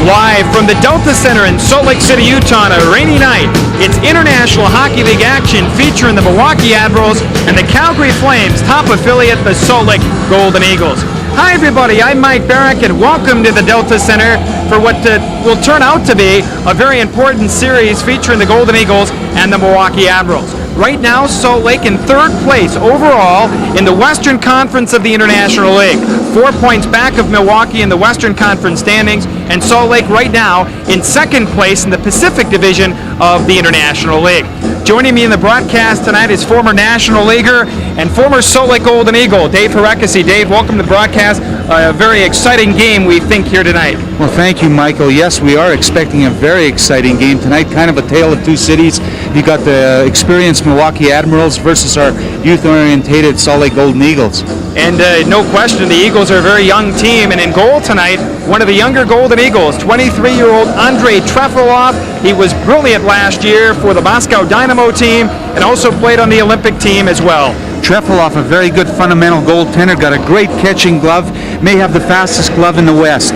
Live from the Delta Center in Salt Lake City, Utah on a rainy night, it's International Hockey League action featuring the Milwaukee Admirals and the Calgary Flames, top affiliate, the Salt Lake Golden Eagles. Hi everybody, I'm Mike Barrick and welcome to the Delta Center for what will turn out to be a very important series featuring the Golden Eagles and the Milwaukee Admirals. Right now, Salt Lake in third place overall in the Western Conference of the International League. 4 points back of Milwaukee in the Western Conference standings, and Salt Lake right now in second place in the Pacific Division of the International League. Joining me in the broadcast tonight is former National Leaguer and former Salt Lake Golden Eagle, Dave Harekesi. Dave, welcome to the broadcast. A very exciting game, we think, here tonight. Well, thank you, Michael. Yes, we are expecting a very exciting game tonight, kind of a tale of two cities. You got the experienced Milwaukee Admirals versus our youth-orientated Salt Lake Golden Eagles. And no question, the Eagles are a very young team, and in goal tonight, one of the younger Golden Eagles, 23-year-old Andrei Trefilov. He was brilliant last year for the Moscow Dynamo team and also played on the Olympic team as well. Trefilov, a very good fundamental goaltender, got a great catching glove, may have the fastest glove in the West.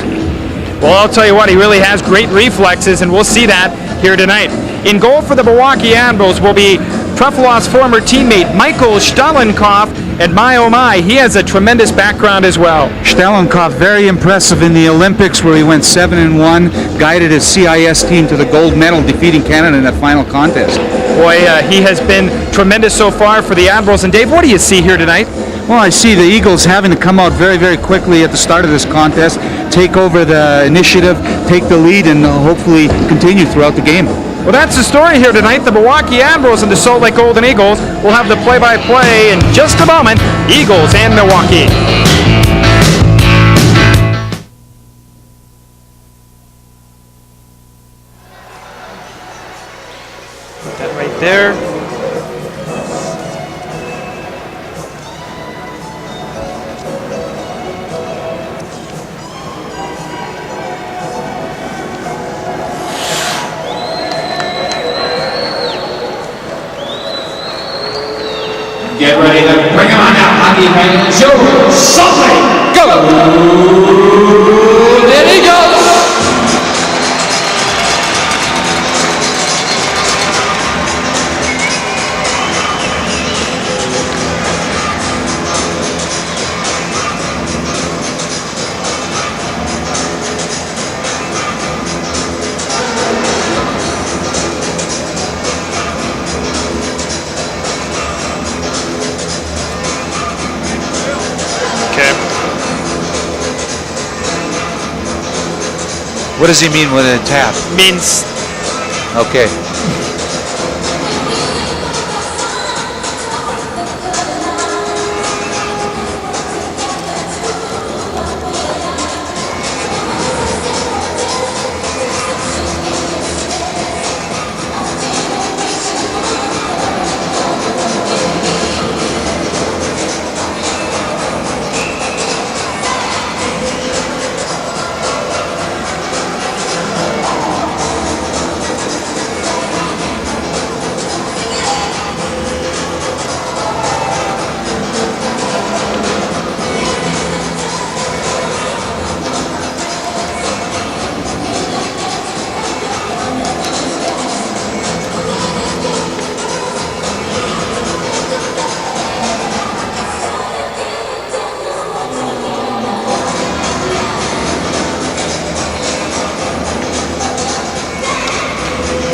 Well, I'll tell you what, he really has great reflexes, and we'll see that here tonight. In goal for the Milwaukee Admirals will be Trefilov's former teammate Michael Stalenkov, and my oh my, he has a tremendous background as well. Stalenkov, very impressive in the Olympics where he went 7-1, guided his CIS team to the gold medal, defeating Canada in that final contest. Boy, he has been tremendous so far for the Admirals. And Dave, what do you see here tonight? Well, I see the Eagles having to come out very, very quickly at the start of this contest, take over the initiative, take the lead, and hopefully continue throughout the game. Well, that's the story here tonight. The Milwaukee Admirals and the Salt Lake Golden Eagles. We'll have the play-by-play in just a moment. Eagles and Milwaukee. Put that right there. Get ready to bring them on out. Hockey fans, show Salt Lake. Go! There he goes. What does he mean with a tap? Means. Okay.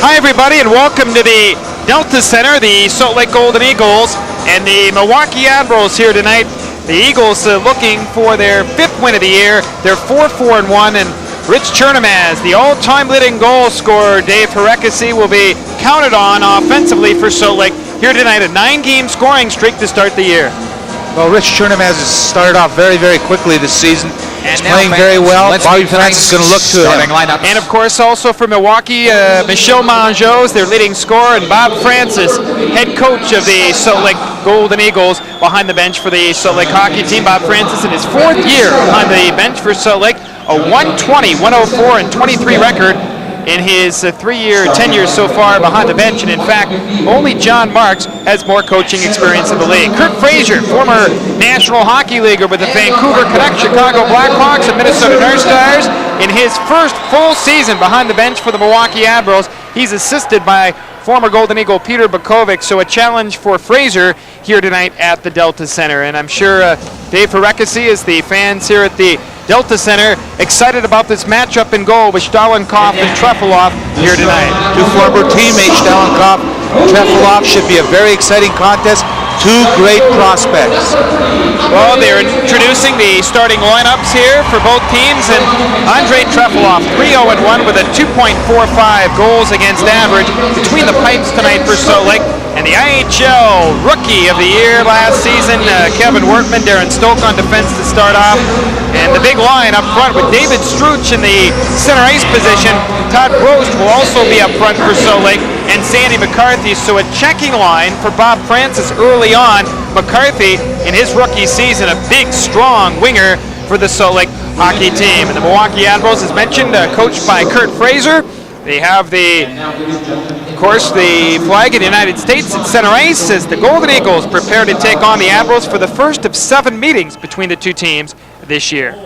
Hi everybody and welcome to the Delta Center, the Salt Lake Golden Eagles and the Milwaukee Admirals here tonight. The Eagles looking for their 5th win of the year. They're 4-4-1, and Rich Chernamaz, the all-time leading goal scorer, Dave Harekesi, will be counted on offensively for Salt Lake here tonight. A 9-game scoring streak to start the year. Well, Rich Chernamaz has started off very, very quickly this season. He's playing very well. Bobby Francis is going to look to him. And of course, also for Milwaukee, Michel Mongeau, their leading scorer, and Bob Francis, head coach of the Salt Lake Golden Eagles, behind the bench for the Salt Lake hockey team. Bob Francis in his 4th year behind the bench for Salt Lake, a 120, 104, and 23 record. in his 3-year tenure so far behind the bench, and in fact, only John Marks has more coaching experience in the league. Kurt Fraser, former National Hockey Leaguer with the Vancouver Canucks, Chicago Blackhawks, and Minnesota North Stars, in his first full season behind the bench for the Milwaukee Admirals. He's assisted by former Golden Eagle Peter Bukovic, so a challenge for Fraser here tonight at the Delta Center. And I'm sure Dave Farekasi, as the fans here at the Delta Center, excited about this matchup in goal with Stalenkov and Trefilov here tonight. Two former teammates, Stalenkov and Trefilov, should be a very exciting contest. Two great prospects. Well, they're introducing the starting lineups here for both teams, and Andrei Trefilov, 3-0-1 with a 2.45 goals against average between the pipes tonight for Salt Lake. And the IHL Rookie of the Year last season, Kevin Wortman, Darren Stoke on defense to start off. And the big line up front with David Struch in the center ice position. Todd Brost will also be up front for Salt Lake, and Sandy McCarthy. So a checking line for Bob Francis early on. McCarthy, in his rookie season, a big, strong winger for the Salt Lake hockey team. And the Milwaukee Admirals, as mentioned, coached by Kurt Fraser. They have of course, the flag of the United States at center ice as the Golden Eagles prepare to take on the Admirals for the first of 7 meetings between the two teams this year.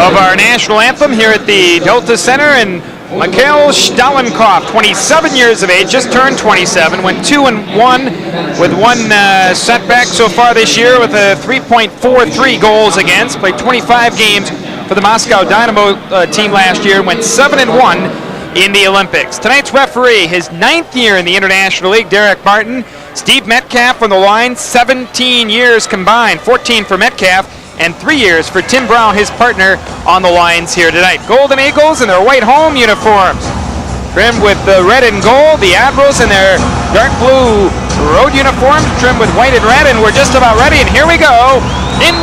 Of our national anthem here at the Delta Center, and Mikhail Stalenkov, 27 years of age, just turned 27, went 2-1 with one setback so far this year with a 3.43 goals against, played 25 games for the Moscow Dynamo team last year, went 7-1 in the Olympics. Tonight's referee, his 9th year in the International League, Derek Martin. Steve Metcalf on the line, 17 years combined, 14 for Metcalf, and 3 years for Tim Brown, his partner, on the lines here tonight. Golden Eagles in their white home uniforms, trimmed with the red and gold. The Admirals in their dark blue road uniforms, trimmed with white and red, and we're just about ready, and here we go. In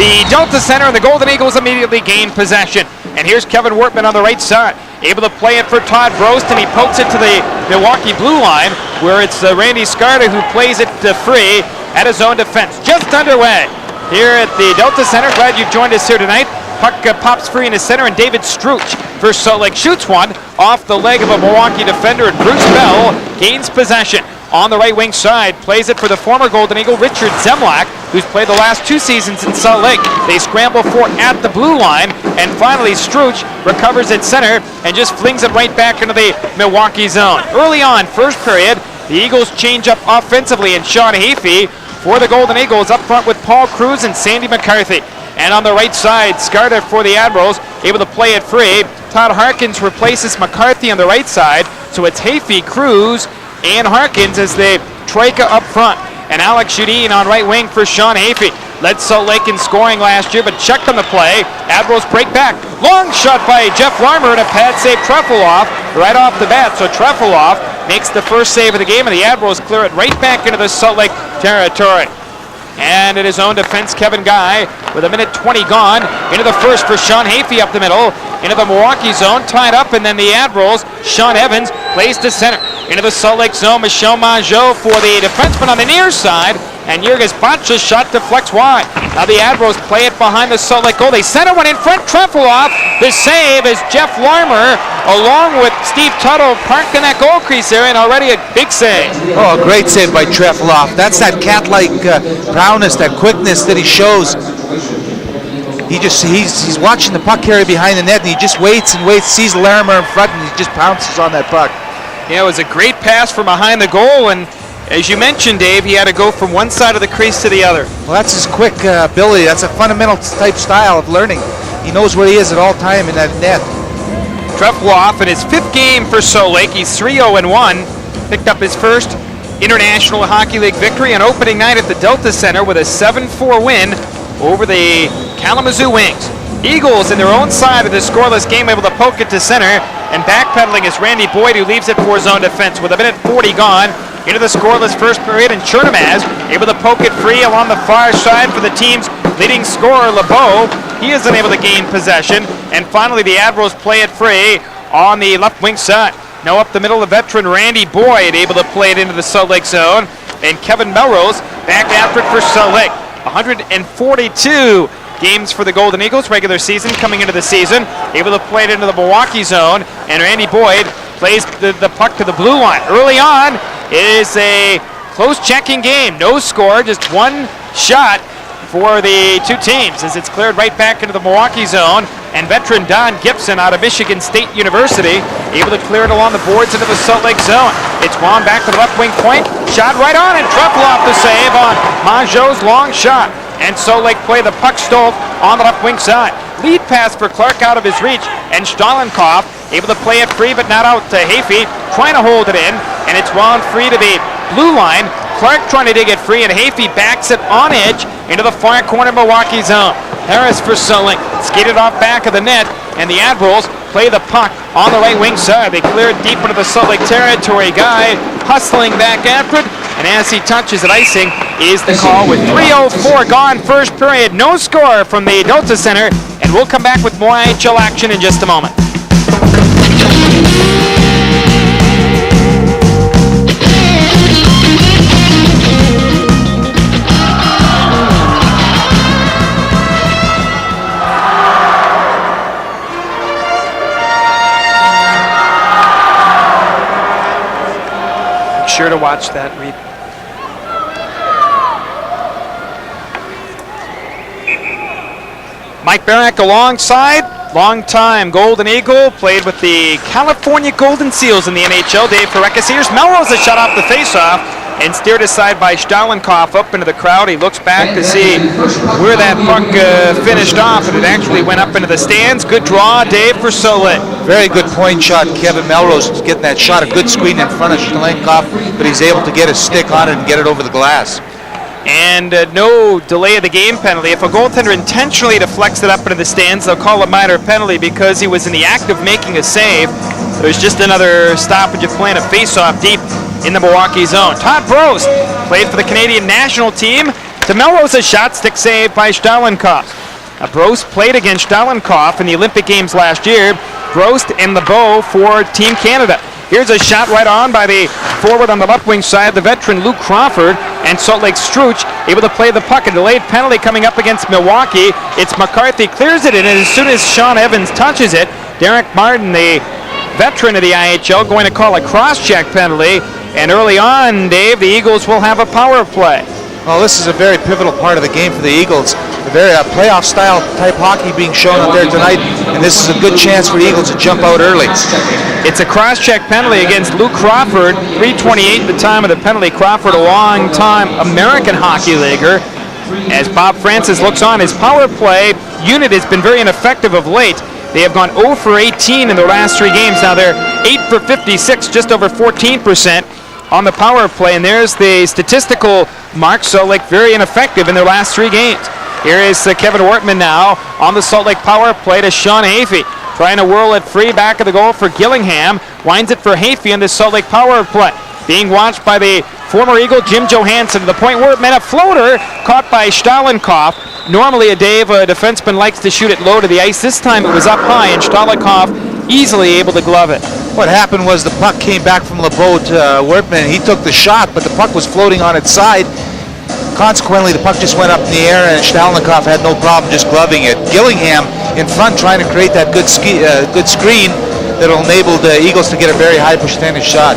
the Delta Center, and the Golden Eagles immediately gain possession. And here's Kevin Wortman on the right side, able to play it for Todd Brost, and he pokes it to the Milwaukee blue line, where it's Randy Skarda who plays it free at his own defense. Just underway here at the Delta Center. Glad you've joined us here tonight. Puck pops free in the center, and David Struch for Salt Lake shoots one off the leg of a Milwaukee defender, and Bruce Bell gains possession. On the right wing side, plays it for the former Golden Eagle, Richard Zemlak, who's played the last 2 seasons in Salt Lake. They scramble for at the blue line, and finally Struch recovers at center and just flings it right back into the Milwaukee zone. Early on, first period, the Eagles change up offensively, and Sean Hafey for the Golden Eagles up front with Paul Cruz and Sandy McCarthy. And on the right side, Skarda for the Admirals, able to play it free. Todd Harkins replaces McCarthy on the right side, so it's Hafey, Cruz, and Harkins as they troika up front. And Alex Judin on right wing for Sean Hafey. Led Salt Lake in scoring last year, but checked on the play. Admirals break back. Long shot by Jeff Larmer, and a pad save Trefilov right off the bat. So Trefilov makes the first save of the game, and the Admirals clear it right back into the Salt Lake territory. And in his own defense, Kevin Guy, with 1:20 gone, into the first for Sean Hafey up the middle, into the Milwaukee zone, tied up, and then the Admirals, Sean Evans, plays to center. Into the Salt Lake zone, Michel Mangeau for the defenseman on the near side, and Jurgis Botcha's shot deflects wide. Now the Admirals play it behind the Salt Lake goal. They center one in front. Trefilov, the save is Jeff Larmer, along with Steve Tuttle, parked in that goal crease there, and already a big save. Oh, a great save by Trefilov. That's that cat-like prowess, that quickness that he shows. He's watching the puck carry behind the net, and he just waits and waits, sees Larimer in front, and he just pounces on that puck. Yeah, it was a great pass from behind the goal, and as you mentioned, Dave, he had to go from one side of the crease to the other. Well, that's his quick ability. That's a fundamental type style of learning. He knows where he is at all time in that net. Trefilov in his 5th game for Salt Lake. He's 3-0-1. Picked up his first International Hockey League victory on opening night at the Delta Center with a 7-4 win over the Kalamazoo Wings. Eagles in their own side of the scoreless game, able to poke it to center, and backpedaling is Randy Boyd, who leaves it for zone defense with a minute 40 gone into the scoreless first period, and Chernomaz able to poke it free along the far side for the team's leading scorer, LeBeau. He isn't able to gain possession, and finally the Admirals play it free on the left wing side. Now up the middle, the veteran Randy Boyd able to play it into the Salt Lake zone, and Kevin Melrose back after it for Salt Lake. 142 games for the Golden Eagles, regular season coming into the season, able to play it into the Milwaukee zone, and Randy Boyd plays the puck to the blue line. Early on, it is a close checking game, no score, just one shot for the two teams as it's cleared right back into the Milwaukee zone, and veteran Don Gibson out of Michigan State University able to clear it along the boards into the Salt Lake zone. It's wound back to the left wing point, shot right on, and Trefilov the save on Mongeau's long shot. And Salt Lake play the puck stole on the left wing side. Lead pass for Clark out of his reach, and Stalenkov able to play it free but not out to Hafey, trying to hold it in, and it's wound free to the blue line. Clark trying to dig it free, and Hafey backs it on edge into the far corner Milwaukee zone. Harris for Salt Lake, skated off back of the net, and the Admirals play the puck on the right wing side. They clear it deep into the Salt Lake territory. Guy hustling back after it, and as he touches it, icing is the call with 3:04 gone first period. No score from the Delta Center, and we'll come back with more IHL action in just a moment. Sure to watch that, Reed. Mike Barak alongside, long-time Golden Eagle, played with the California Golden Seals in the NHL. Dave Farekis. Here's Melrose, a shot off the face-off and steered aside by Stalenkov up into the crowd. He looks back to see where that puck finished off, and it actually went up into the stands. Good draw, Dave, for Salt Lake. Very good point shot. Kevin Melrose is getting that shot, a good screen in front of Stalenkov, but he's able to get his stick on it and get it over the glass. And no delay of the game penalty. If a goaltender intentionally deflects it up into the stands, they'll call a minor penalty because he was in the act of making a save. There's just another stoppage of playing a face-off deep in the Milwaukee zone. Todd Brost played for the Canadian national team. To Melrose's shot, stick save by Stalenkov. Brost played against Stalenkov in the Olympic Games last year. Brost and LeBeau for Team Canada. Here's a shot right on by the forward on the left wing side, the veteran Luke Crawford, and Salt Lake Struch able to play the puck. A delayed penalty coming up against Milwaukee. It's McCarthy clears it in, and as soon as Sean Evans touches it, Derek Martin, the veteran of the IHL, going to call a cross-check penalty. And early on, Dave, the Eagles will have a power play. Well, this is a very pivotal part of the game for the Eagles. A very playoff-style type hockey being shown out there tonight, and this is a good chance for the Eagles to jump out early. It's a cross-check penalty against Luke Crawford, 3:28 the time of the penalty. Crawford, a long-time American hockey leaguer. As Bob Francis looks on, his power play unit has been very ineffective of late. They have gone 0 for 18 in their last 3 games. Now they're 8 for 56, just over 14% on the power play. And there's the statistical mark. Salt Lake very ineffective in their last 3 games. Here is Kevin Wortman now on the Salt Lake power play to Sean Hafey. Trying to whirl it free back of the goal for Gillingham. Winds it for Hafey on the Salt Lake power play. Being watched by the former Eagle Jim Johansson to the point where it meant a floater caught by Stalenkov. Normally a defenseman likes to shoot it low to the ice. This time it was up high, and Stalenkov easily able to glove it. What happened was the puck came back from LeBeau to Wortman. He took the shot, but the puck was floating on its side. consequently, the puck just went up in the air, and Stalnikov had no problem just gloving it. Gillingham in front trying to create that good screen that will enable the Eagles to get a very high percentage shot.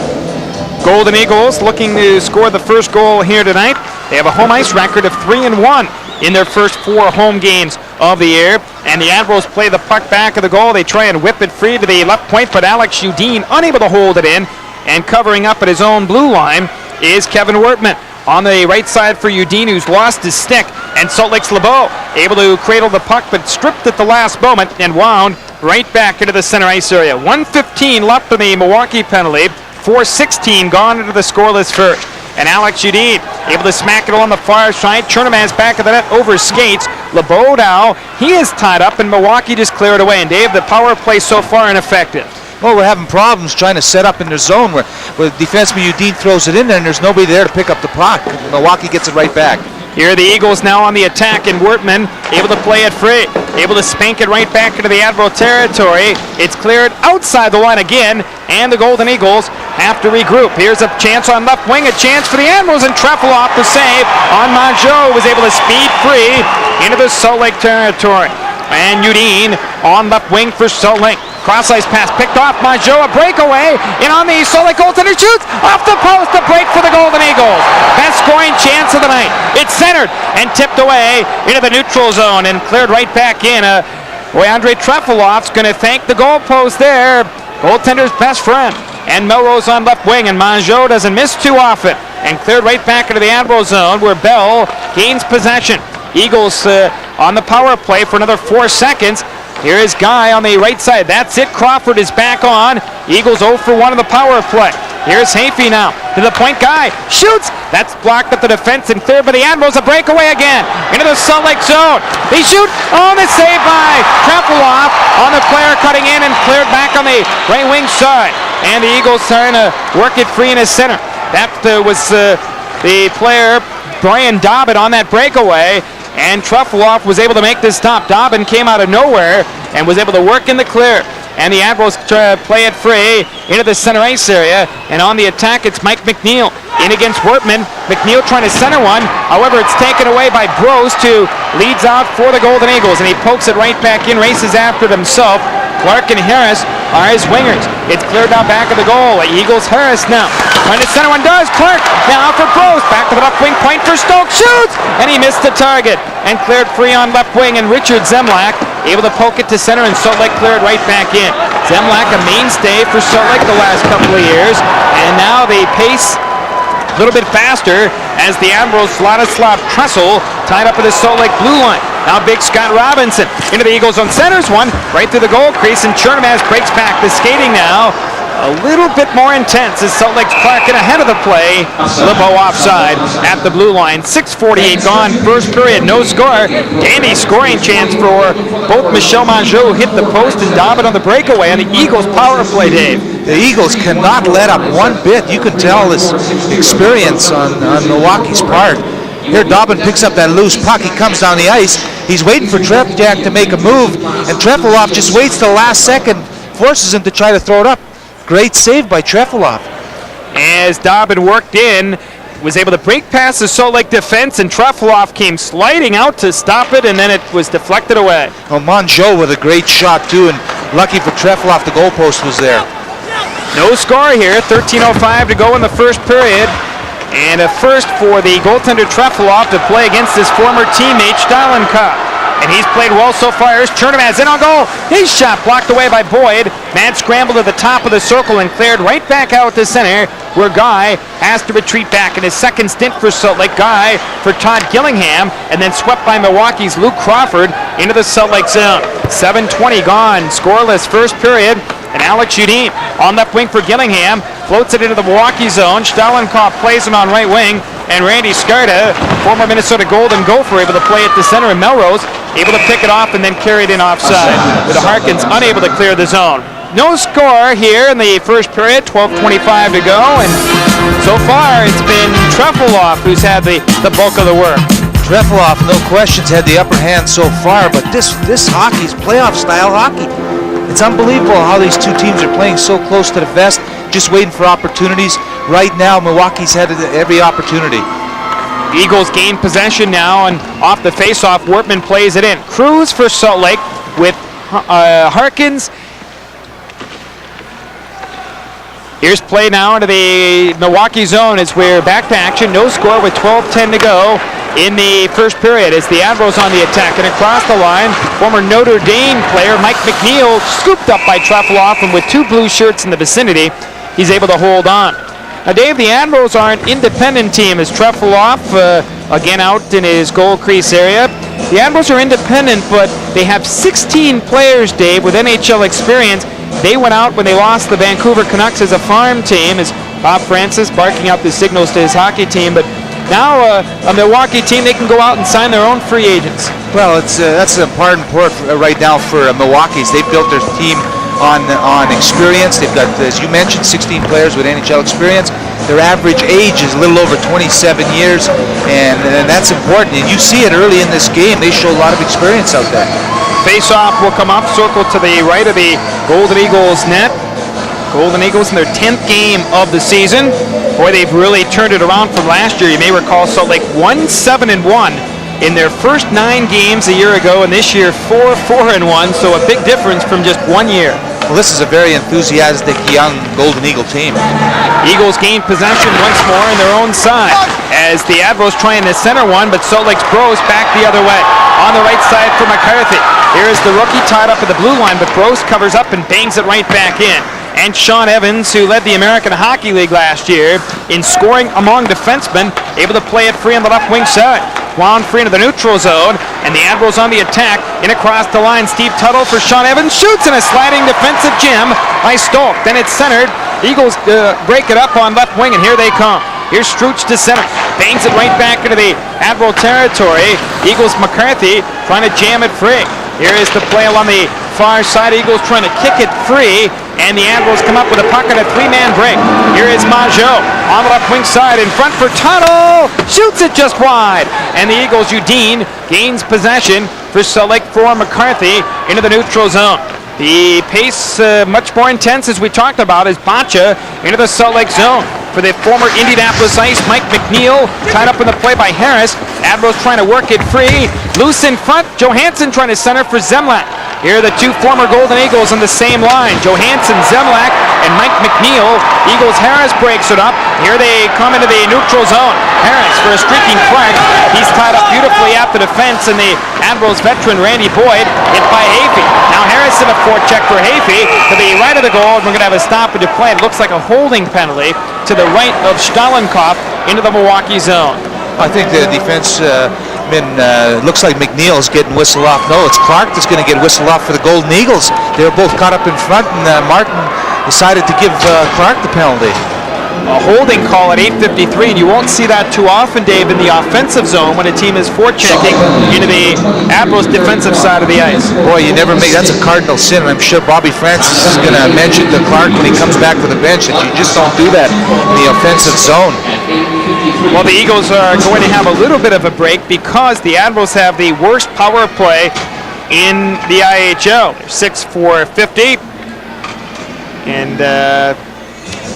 Golden Eagles looking to score the first goal here tonight. They have a home ice record of 3-1 in their first 4 home games of the year. And the Admirals play the puck back of the goal. They try and whip it free to the left point, but Alex Udine unable to hold it in. And covering up at his own blue line is Kevin Wortman. On the right side for Udine, who's lost his stick. And Salt Lake's LeBeau able to cradle the puck, but stripped at the last moment and wound right back into the center ice area. 1:15 left in the Milwaukee penalty. 4:16 gone into the scoreless first. And Alex Udine able to smack it on the far side. Chernomaz back of the net over skates. LeBeau now, he is tied up, and Milwaukee just cleared away. And Dave, the power play so far ineffective. Well, we're having problems trying to set up in their zone where defenseman Udine throws it in there and there's nobody there to pick up the puck. Milwaukee gets it right back. Here are the Eagles now on the attack, and Wortman able to play it free. Able to spank it right back into the Admiral territory. It's cleared outside the line again, and the Golden Eagles have to regroup. Here's a chance on left wing, a chance for the Admirals, and Trefilov the save on Mongeau, was able to speed free into the Salt Lake territory. And Udine on left wing for Salt Lake. Cross-ice pass picked off Mongeau, a breakaway, and on the Salt Lake goaltender shoots off the post, a break for the Golden Eagles. Best scoring chance of the night. It's centered and tipped away into the neutral zone and cleared right back in. Andre Trefilov's going to thank the goalpost there. Goaltender's best friend. And Melrose on left wing, and Mongeau doesn't miss too often. And cleared right back into the Admiral zone where Bell gains possession. Eagles on the power play for another 4 seconds. Here is Guy on the right side. That's it. Crawford is back on. Eagles 0 for 1 in the power play. Here's Hafey now. To the point. Guy shoots. That's blocked at the defense and cleared by the Admirals. A breakaway again. Into the Salt Lake zone. They shoot. Oh, the save by Trefilov on the player cutting in and cleared back on the right wing side. And the Eagles trying to work it free in his center. That was the player, Brian Dobbin, on that breakaway. And Trefilov was able to make this stop. Dobbin came out of nowhere and was able to work in the clear. And the Admirals try to play it free into the center ice area. And on the attack, it's Mike McNeil in against Wortman. McNeil trying to center one. However, it's taken away by Brose, who leads out for the Golden Eagles. And he pokes it right back in, races after it himself. Clark and Harris are his wingers. It's cleared out back of the goal. Eagles Harris now. Trying to center one does. Clark now for Brose. Back to the left wing point for Stokes. Shoots! And he missed the target. And cleared free on left wing. And Richard Zemlak able to poke it to center, and Salt Lake cleared right back in. Zemlak, a mainstay for Salt Lake the last couple of years. And now they pace a little bit faster as the Admirals Vladislav Tressel tied up at the Salt Lake blue line. Now big Scott Robinson into the Eagles on centers one, right through the goal crease, and Chernomaz breaks back. The skating now a little bit more intense as Salt Lake's Clarkin ahead of the play. LeBeau offside at the blue line. 6:48 gone, first period, no score. Dandy scoring chance for both Michel Mongeau, hit the post, and Dobbin on the breakaway on the Eagles power play, Dave. The Eagles cannot let up one bit. You can tell this experience on Milwaukee's part. Here Dobbin picks up that loose puck. He comes down the ice. He's waiting for Trefjack to make a move, and Trefilov just waits till the last second, forces him to try to throw it up. Great save by Trefilov. As Dobbin worked in, was able to break past the Salt Lake defense, and Trefilov came sliding out to stop it, and then it was deflected away. Oh, Mongeau with a great shot too, and lucky for Trefilov, the goalpost was there. No score here, 13:05 to go in the first period. And a first for the goaltender Trefilov to play against his former teammate Stalenkov. And he's played well so far. Here's Chernomaz in on goal. His shot blocked away by Boyd. Mad scrambled to the top of the circle and cleared right back out to center, where Guy has to retreat back in his second stint for Salt Lake. Guy for Todd Gillingham, and then swept by Milwaukee's Luke Crawford into the Salt Lake zone. 7:20 gone, scoreless first period. And Alex Udine on left wing for Gillingham, floats it into the Milwaukee zone. Stalenkov plays him on right wing, and Randy Skarda, former Minnesota Golden Gopher, able to play it to center, and Melrose able to pick it off and then carry it in offside, with the Harkins unable to clear the zone. No score here in the first period, 12:25 to go, and so far it's been Trefilov who's had the bulk of the work. Trefilov, no questions, had the upper hand so far, but this hockey's playoff style hockey. It's unbelievable how these two teams are playing so close to the vest, just waiting for opportunities. Right now, Milwaukee's had every opportunity. Eagles gain possession now, and off the face-off, Wortman plays it in. Cruz for Salt Lake with Harkins. Here's play now into the Milwaukee zone as we're back to action. No score with 12:10 to go in the first period as the Admirals on the attack. And across the line, former Notre Dame player Mike McNeil scooped up by Trefloff, and with 2 blue shirts in the vicinity, he's able to hold on. Now, Dave, the Admirals are an independent team as Trefloff, again out in his goal crease area. The Admirals are independent, but they have 16 players, Dave, with NHL experience. They went out when they lost the Vancouver Canucks as a farm team, as Bob Francis barking out the signals to his hockey team. But now a Milwaukee team, they can go out and sign their own free agents. Well, that's an important part right now for Milwaukee's. They built their team on experience. They've got, as you mentioned, 16 players with NHL experience. Their average age is a little over 27 years, and that's important. And you see it early in this game. They show a lot of experience out there. Face-off will come up, circle to the right of the Golden Eagles net. Golden Eagles in their 10th game of the season. Boy, they've really turned it around from last year. You may recall Salt Lake 1-7-1 in their first 9 games a year ago, and this year 4-4-1, so a big difference from just 1 year. Well, this is a very enthusiastic young Golden Eagle team. Eagles gain possession once more in their own side as the Admirals trying to center one, but Salt Lake's Bros back the other way. On the right side for McCarthy. Here is the rookie tied up at the blue line, but Bros covers up and bangs it right back in. And Sean Evans, who led the American Hockey League last year in scoring among defensemen, able to play it free on the left wing side. Wound free into the neutral zone, and the Admirals on the attack. In across the line, Steve Tuttle for Sean Evans. Shoots in a sliding defensive gem by Stolk. Then it's centered. Eagles break it up on left wing, and here they come. Here's Struch to center. Bangs it right back into the Admiral territory. Eagles McCarthy trying to jam it free. Here is the play along the far side. Eagles trying to kick it free, and the Admirals come up with a puck on a 3-man break. Here is Maggio on the left wing side in front for Tuttle. Shoots it just wide. And the Eagles, Udine, gains possession for Salt Lake for McCarthy into the neutral zone. The pace much more intense as we talked about as Bacha into the Salt Lake zone. For the former Indianapolis Ice, Mike McNeil, tied up in the play by Harris. Admirals trying to work it free. Loose in front. Johansson trying to center for Zemlak. Here are the 2 former Golden Eagles on the same line. Johansson, Zemlak, and Mike McNeil. Eagles Harris breaks it up. Here they come into the neutral zone. Harris for a streaking Clark. He's tied up beautifully at the defense, and the Admirals veteran Randy Boyd hit by Hafey. Now Harris in a forecheck for Hafey to the right of the goal, and we're going to have a stoppage of play. It looks like a holding penalty to the right of Stalenkopf into the Milwaukee zone. I think the defense looks like McNeil's getting whistled off. No, it's Clark that's going to get whistled off for the Golden Eagles. They were both caught up in front, and Martin decided to give Clark the penalty. A holding call at 8:53, and you won't see that too often, Dave, in the offensive zone when a team is forechecking into the Admirals' defensive side of the ice. Boy, you never make, that's a cardinal sin, and I'm sure Bobby Francis is going to mention to Clark when he comes back to the bench that you just don't do that in the offensive zone. Well, the Eagles are going to have a little bit of a break because the Admirals have the worst power play in the IHL. They're 6-4-50, and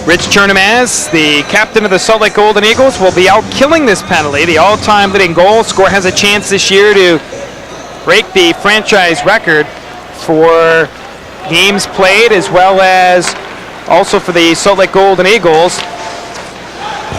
Rich Chernamaz, the captain of the Salt Lake Golden Eagles, will be out killing this penalty. The all-time leading goal scorer has a chance this year to break the franchise record for games played, as well as also for the Salt Lake Golden Eagles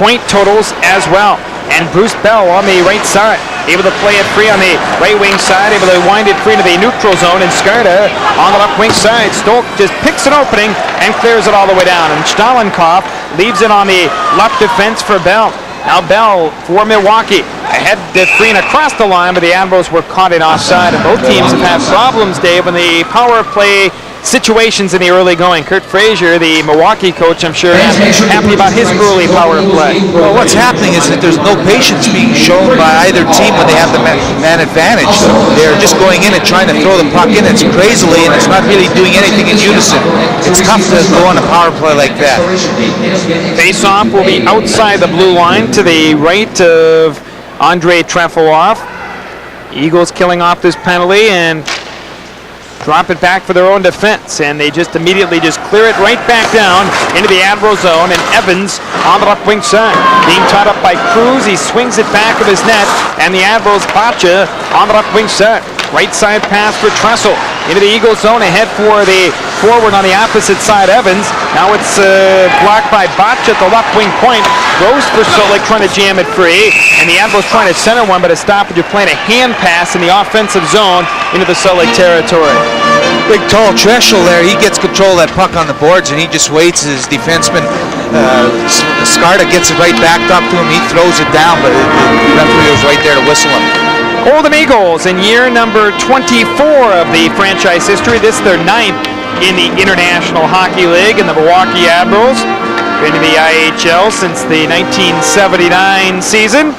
point totals as well. And Bruce Bell on the right side, able to play it free on the right wing side, able to wind it free to the neutral zone, and Skarda on the left wing side. Stolk just picks an opening and clears it all the way down, and Stalenkopf leaves it on the left defense for Bell. Now Bell for Milwaukee, ahead to free and across the line, but the Admirals were caught in offside, and both teams have had problems, Dave, in the power play situations in the early going. Kurt Frazier, the Milwaukee coach, I'm sure, happy about his early power play. Well, what's happening is that there's no patience being shown by either team when they have the man advantage. They're just going in and trying to throw the puck in. It's crazily, and it's not really doing anything in unison. It's tough to go on a power play like that. Face-off will be outside the blue line to the right of Andrei Trefilov. Eagles killing off this penalty, and drop it back for their own defense, and they just immediately just clear it right back down into the Admiral zone, and Evans on the left wing side. Being tied up by Cruz, he swings it back of his net, and the Admirals Bacha on the left wing side. Right side pass for Trussell into the Eagles zone, ahead for the forward on the opposite side, Evans. Now it's blocked by Bacha at the left wing point. Goes for Salt Lake trying to jam it free, and the Admirals trying to center one, but a stoppage of playing a hand pass in the offensive zone into the Salt Lake territory. Big tall Treschel there, he gets control of that puck on the boards, and he just waits as his defenseman Skarda gets it right backed up to him. He throws it down, but the referee was right there to whistle him. Golden Eagles in year number 24 of the franchise history. This is their 9th in the International Hockey League, and the Milwaukee Admirals been in the IHL since the 1979 season.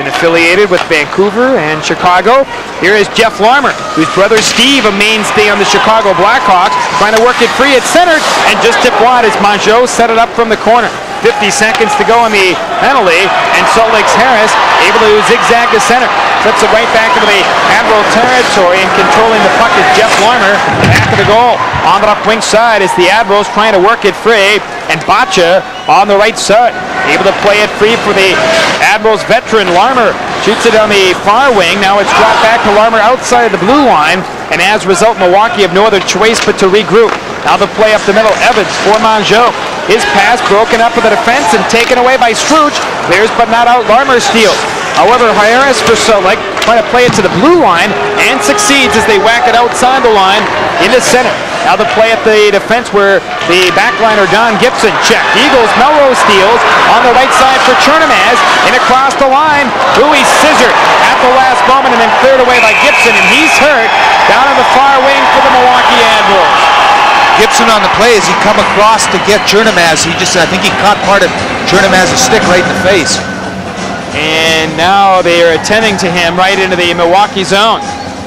Been affiliated with Vancouver and Chicago. Here is Jeff Larmer, whose brother Steve, a mainstay on the Chicago Blackhawks, trying to work it free at center, and just tipped wide as Mongeau set it up from the corner. 50 seconds to go on the penalty, and Salt Lake's Harris able to zigzag to center. Flips it right back into the Admiral territory, and controlling the puck is Jeff Larmer, back of the goal. On the left wing side is the Admirals trying to work it free, and Bacha on the right side. Able to play it free for the Admirals veteran. Larmer shoots it on the far wing. Now it's dropped back to Larmer outside the blue line, and as a result, Milwaukee have no other choice but to regroup. Now the play up the middle, Evans for Mongeau. His pass broken up with the defense and taken away by Struch. Clears but not out, Larmer steals. However, Harris for Salt Lake trying to play it to the blue line, and succeeds as they whack it outside the line into center. Now the play at the defense where the backliner Don Gibson checked. Eagles, Melrose steals on the right side for Chernamaz, and across the line, Louis scissored at the last moment and then cleared away by Gibson, and he's hurt down on the far wing for the Milwaukee Admirals. Gibson on the play as he come across to get Chernamaz. I think he caught part of Chernamaz's stick right in the face. And now they are attending to him right into the Milwaukee zone.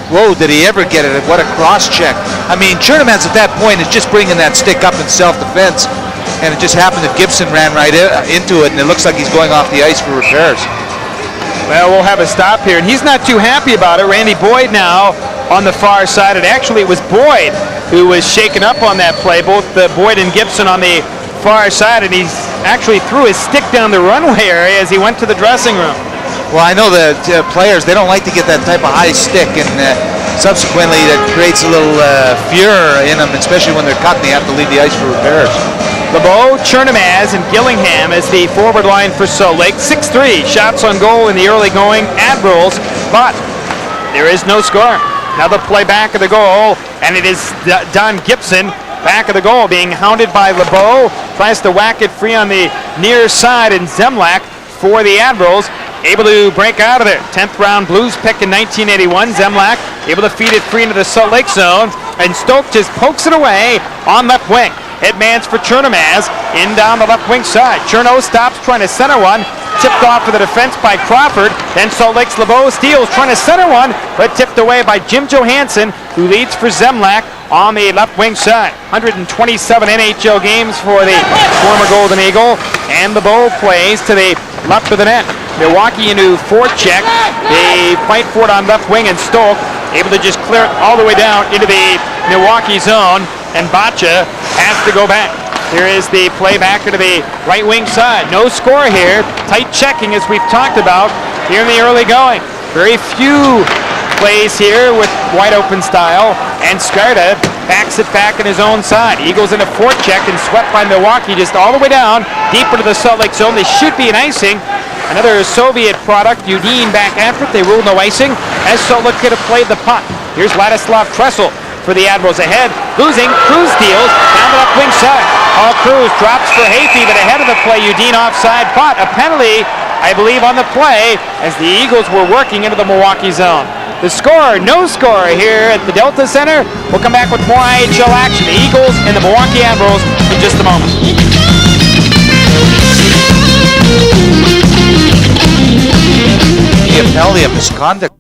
Whoa, did he ever get it? What a cross check. I mean, Chernamaz at that point is just bringing that stick up in self-defense, and it just happened that Gibson ran right into it, and it looks like he's going off the ice for repairs. Well, we'll have a stop here, and he's not too happy about it. Randy Boyd now on the far side, and actually it was Boyd who was shaken up on that play, both Boyd and Gibson on the far side, and he actually threw his stick down the runway area as he went to the dressing room. Well, I know the players, they don't like to get that type of high stick, and subsequently that creates a little furor in them, especially when they're cut and they have to leave the ice for repairs. LeBeau, Chernamaz, and Gillingham as the forward line for Salt Lake. 6-3 shots on goal in the early going Admirals, but there is no score. Now the play back of the goal, and it is Don Gibson back of the goal being hounded by LeBeau. Tries to whack it free on the near side, and Zemlak for the Admirals able to break out of there. 10th round Blues pick in 1981. Zemlak able to feed it free into the Salt Lake zone, and Stoke just pokes it away on left wing. Headmans for Chernamaz in down the left wing side. Cherno stops trying to center one. Tipped off for the defense by Crawford. Then Salt Lake's LeBeau steals, trying to center one, but tipped away by Jim Johansson, who leads for Zemlak on the left wing side. 127 NHL games for the former Golden Eagle, and LeBeau plays to the left of the net. Milwaukee into forecheck. They fight for it on left wing, and Stoke able to just clear it all the way down into the Milwaukee zone, and Bacha has to go back. Here is the play back into the right wing side. No score here. Tight checking as we've talked about here in the early going. Very few plays here with wide open style, and Skarda backs it back in his own side. Eagles in a forecheck and swept by Milwaukee just all the way down deep into the Salt Lake zone. They should be an icing. Another Soviet product, Udine back after it. They ruled no icing as Salt Lake could have played the puck. Here's Ladislav Tressel for the Admirals ahead. Losing, Cruz deals down the left wing side. Paul Cruz drops for Hafey, but ahead of the play, Udine offside, but a penalty, I believe, on the play as the Eagles were working into the Milwaukee zone. The score, no score here at the Delta Center. We'll come back with more IHL action. The Eagles and the Milwaukee Admirals in just a moment. The penalty of misconduct.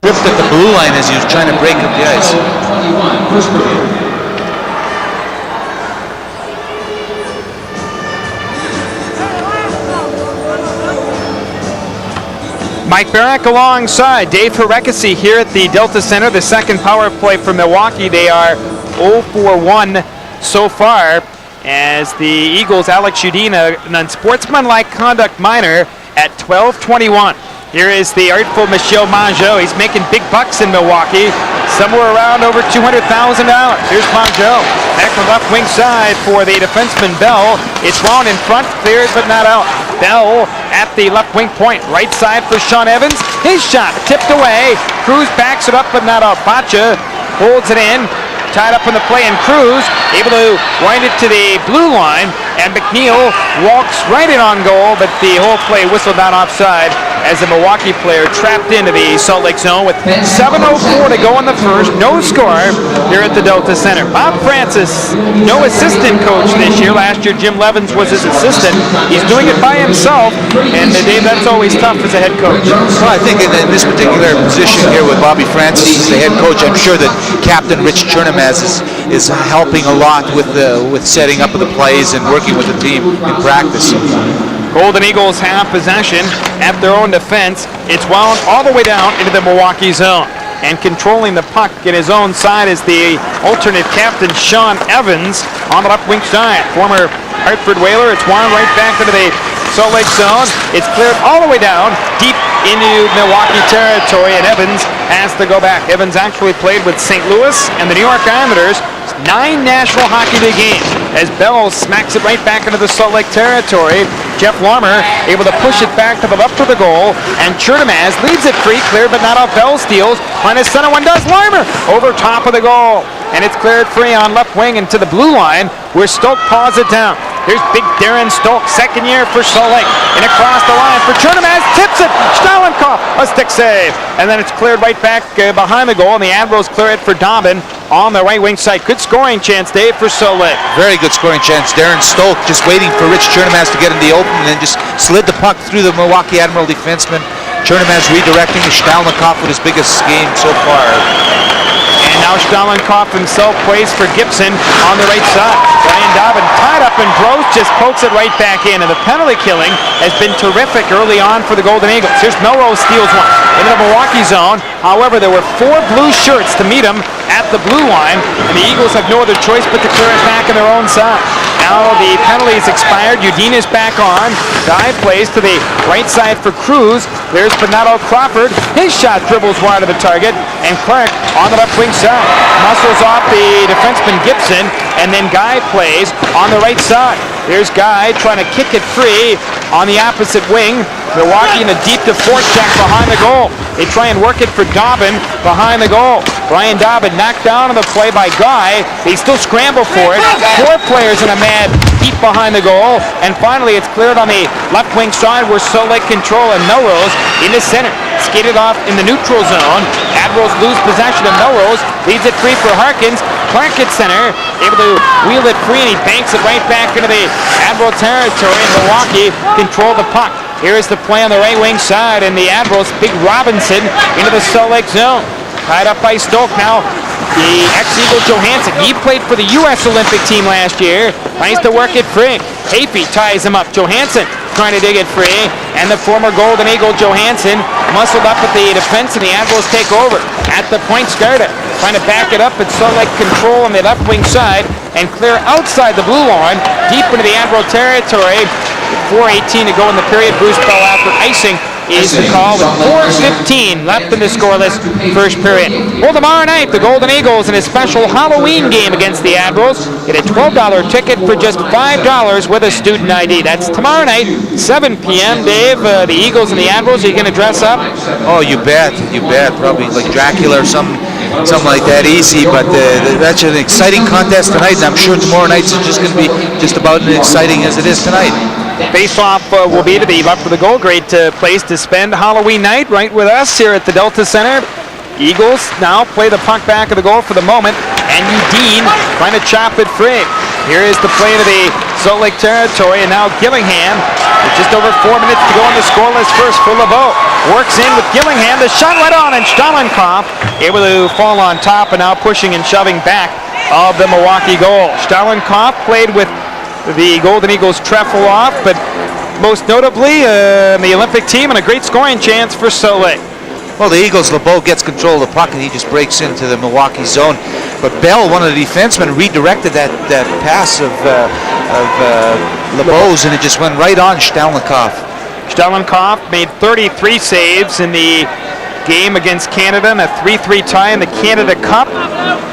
Tripped at the blue line as he was trying to break up the ice. 21, first period. Mike Barrack alongside Dave Horekasi here at the Delta Center. The second power play for Milwaukee. They are 0 for 1 so far as the Eagles, Alex Udina, an unsportsmanlike conduct minor at 12:21. Here is the artful Michel Mongeau. He's making big bucks in Milwaukee, somewhere around over $200,000. Here's Mongeau. Back to left wing side for the defenseman Bell. It's wound in front, cleared but not out. Bell at the left wing point, right side for Sean Evans. His shot tipped away. Cruz backs it up but not out. Bacha holds it in. Tied up in the play, and Cruz able to wind it to the blue line, and McNeil walks right in on goal, but the whole play whistled down offside as the Milwaukee player trapped into the Salt Lake zone with 7:04 to go in the first. No score here at the Delta Center. Bob Francis, no assistant coach this year. Last year Jim Levins was his assistant. He's doing it by himself, and Dave, that's always tough as a head coach. Well, I think in this particular position here with Bobby Francis as the head coach, I'm sure that Captain Rich Chernamaz is helping a lot with setting up of the plays and working with the team in practice. Golden Eagles have possession at their own defense. It's wound all the way down into the Milwaukee zone. And controlling the puck in his own side is the alternate captain, Sean Evans, on the left wing side. Former Hartford Whaler. It's wound right back into the Salt Lake zone. It's cleared all the way down, deep into Milwaukee territory, and Evans has to go back. Evans actually played with St. Louis and the New York Islanders 9 National Hockey League games as Bell smacks it right back into the Salt Lake territory. Jeff Larmer able to push it back to the left of the goal, and Chernamaz leaves it free, cleared but not out. Bell steals, minus center one does. Larmer over top of the goal, and it's cleared free on left wing into the blue line where Stoke paws it down. Here's big Darren Stoke, second year for Salt Lake, and across the line for Chernamaz, tips it, Stalenkov, a stick save, and then it's cleared right back behind the goal, and the Admirals clear it for Dobbin on the right wing side. Good scoring chance, Dave, for Salt Lake. Very good scoring chance. Darren Stoke just waiting for Rich Chernamaz to get in the open, and then just slid the puck through the Milwaukee Admiral defenseman. Chernamaz redirecting to Stalenkov with his biggest game so far. And now Stalenkov himself plays for Gibson on the right side. Brian Dobbin tied up, and Gross just pokes it right back in. And the penalty killing has been terrific early on for the Golden Eagles. Here's Melrose, steals one into the Milwaukee zone. However, there were 4 blue shirts to meet him at the blue line, and the Eagles have no other choice but to clear it back on their own side. Now the penalty is expired. Udina's back on. Dive plays to the right side for Cruz. There's Bernardo Crawford. His shot dribbles wide of the target, and Clark on the left wing side muscles off the defenseman Gibson, and then Guy plays on the right side. Here's Guy trying to kick it free on the opposite wing. Milwaukee in a deep to forecheck behind the goal. They try and work it for Dobbin behind the goal. Brian Dobbin knocked down on the play by Guy. They still scramble for it. 4 players in a man deep behind the goal. And finally, it's cleared on the left wing side where Salt Lake control, and Melrose in the center. Skated off in the neutral zone. Admirals lose possession, and Melrose leads it free for Harkins. Clark at center, able to wheel it free, and he banks it right back into the Admiral territory, and Milwaukee control the puck. Here is the play on the right wing side, and the Admirals, Big Robinson into the Salt Lake zone. Tied up by Stoke now. The ex-Eagle Johansson, he played for the U.S. Olympic team last year. Tries to work it free. Hafey ties him up. Johansson trying to dig it free, and the former Golden Eagle Johansson muscled up at the defense, and the Admirals take over at the point. Scarda trying to back it up, but Salt Lake control on the left wing side and clear outside the blue line deep into the Admiral territory. 4:18 to go in the period. Bruce Bell after icing is the call with 4:15 left in the scoreless first period. Well, tomorrow night, the Golden Eagles in a special Halloween game against the Admirals. Get a $12 ticket for just $5 with a student ID. That's tomorrow night, 7 p.m. Dave, the Eagles and the Admirals, are you going to dress up? Oh, you bet. You bet. Probably like Dracula or something like that, easy. But that's an exciting contest tonight, and I'm sure tomorrow night's just going to be just about as exciting as it is tonight. Face-off will be to the left of the goal. Great place to spend Halloween night right with us here at the Delta Center. Eagles now play the puck back of the goal for the moment, and Udine trying to chop it free. Here is the play to the Salt Lake territory, and now Gillingham with just over 4 minutes to go in the scoreless first for LeBeau. works in with Gillingham. The shot went on, and Stalenkopf able to fall on top and now pushing and shoving back of the Milwaukee goal. Stalenkopf played with the Golden Eagles Trefilov, but most notably the Olympic team, and a great scoring chance for Salt Lake. Well, the Eagles, LeBeau gets control of the puck and he just breaks into the Milwaukee zone. But Bell, one of the defensemen, redirected that pass of LeBeau's, and it just went right on Stalenkopf. Stalenkopf made 33 saves in the game against Canada in a 3-3 tie in the Canada Cup.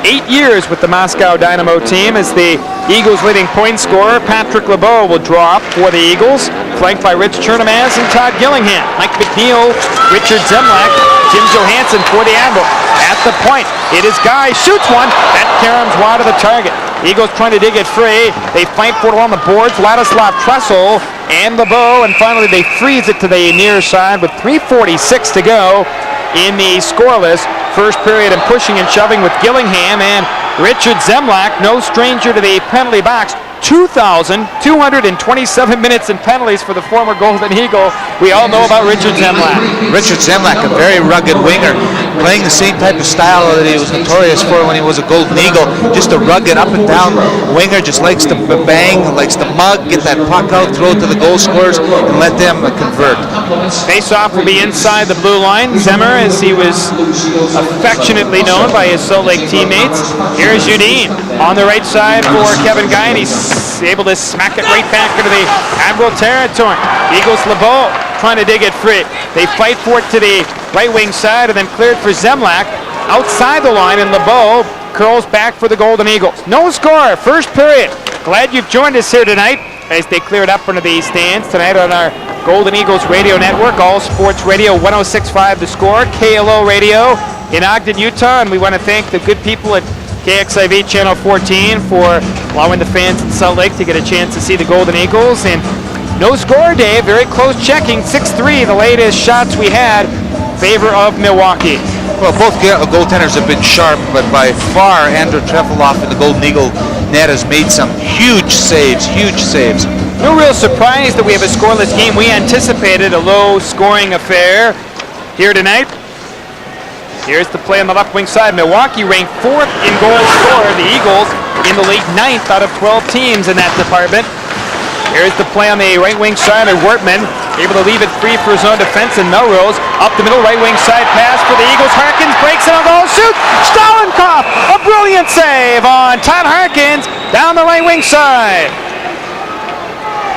8 years with the Moscow Dynamo team as the Eagles' leading point scorer. Patrick LeBeau will draw up for the Eagles, flanked by Rich Chernomaz and Todd Gillingham. Mike McNeil, Richard Zemlak, Jim Johansson for the Admiral. At the point, it is Guy, shoots one, that caroms wide of the target. Eagles trying to dig it free. They fight for it along the boards. Ladislav Trussell and LeBeau, and finally they freeze it to the near side with 3:46 to go in the scoreless first period, and pushing and shoving with Gillingham and Richard Zemlak, no stranger to the penalty box. 2,227 minutes in penalties for the former Golden Eagle. We all know about Richard Zemlak. Richard Zemlak, a very rugged winger, playing the same type of style that he was notorious for when he was a Golden Eagle. Just a rugged up and down winger, just likes to bang, likes to mug, get that puck out, throw it to the goal scorers, and let them convert. Face-off will be inside the blue line. Zemmer, as he was affectionately known by his Salt Lake teammates. Here's Udine on the right side for Kevin Guy, and he's able to smack it right back into the Admiral territory. Eagles LeBeau trying to dig it free. They fight for it to the right wing side and then cleared for Zemlak outside the line, and LeBeau curls back for the Golden Eagles. No score, first period. Glad you've joined us here tonight as they clear it up into the stands tonight on our Golden Eagles radio network, All Sports Radio 106.5 The Score, KLO Radio in Ogden, Utah, and we want to thank the good people at KXIV Channel 14 for allowing the fans in Salt Lake to get a chance to see the Golden Eagles. And no score, Dave. Very close checking. 6-3, the latest shots we had, favor of Milwaukee. Well, both goaltenders have been sharp, but by far Andrew Trefilov in the Golden Eagle net has made some huge saves, No real surprise that we have a scoreless game. We anticipated a low-scoring affair here tonight. Here's the play on the left wing side. Milwaukee ranked 4th in goals scored. The Eagles in the league 9th out of 12 teams in that department. Here's the play on the right wing side of Wortman, able to leave it free for his own defense, and Melrose up the middle, right wing side pass for the Eagles. Harkins breaks in a goal, shoot! Stalenkopf, a brilliant save on Todd Harkins down the right wing side.